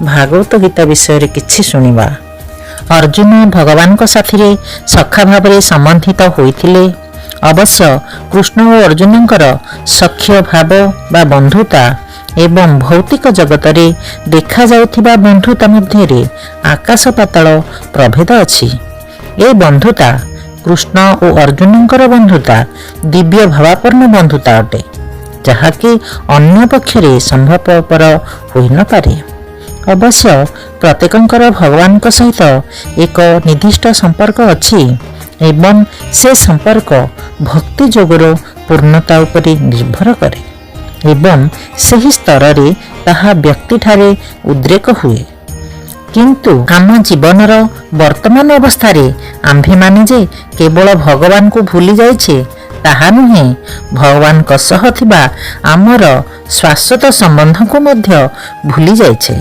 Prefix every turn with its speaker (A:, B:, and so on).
A: ଭାଗବତ ଗୀତା ବିଷୟରେ କିଛି ଶୁଣିବା। ଅର୍ଜୁନ ଭଗବାନଙ୍କ ସାଥିରେ ସଖା ଭାବରେ ସମ୍ବନ୍ଧିତ ହୋଇଥିଲେ। ଅବଶ୍ୟ କୃଷ୍ଣ ଓ ଅର୍ଜୁନଙ୍କର ସଖ୍ୟ ଭାବ ବା ବନ୍ଧୁତା ଏବଂ ଭୌତିକ ଜଗତରେ ଦେଖାଯାଉଥିବା ବନ୍ଧୁତା ମଧ୍ୟରେ ଆକାଶ ପାତାଳ ପ୍ରଭେଦ ଅଛି। ଏ ବନ୍ଧୁତା କୃଷ୍ଣ ଓ ଅର୍ଜୁନଙ୍କର ବନ୍ଧୁତା ଦିବ୍ୟ ଭାବାପନ୍ନ ବନ୍ଧୁତା ଅଟେ, ଯାହାକି ଅନ୍ୟ ପକ୍ଷରେ ସମ୍ଭବପର ହୋଇନପାରେ। ଅବଶ୍ୟ ପ୍ରତ୍ୟେକଙ୍କର ଭଗବାନଙ୍କ ସହିତ ଏକ ନିର୍ଦ୍ଦିଷ୍ଟ ସମ୍ପର୍କ ଅଛି ଏବଂ ସେ ସମ୍ପର୍କ ଭକ୍ତି ଯୋଗର ପୂର୍ଣ୍ଣତା ଉପରେ ନିର୍ଭର କରେ ଏବଂ ସେହି ସ୍ତରରେ ତାହା ବ୍ୟକ୍ତିଠାରେ ଉଦ୍ରେକ ହୁଏ। କିନ୍ତୁ ଆମ ଜୀବନର ବର୍ତ୍ତମାନ ଅବସ୍ଥାରେ ଆମ୍ଭେମାନେ ଯେ କେବଳ ଭଗବାନଙ୍କୁ ଭୁଲି ଯାଇଛେ ତାହା ନୁହେଁ, ଭଗବାନଙ୍କ ସହ ଥିବା ଆମର ଶାଶ୍ୱତ ସମ୍ବନ୍ଧକୁ ମଧ୍ୟ ଭୁଲି ଯାଇଛେ।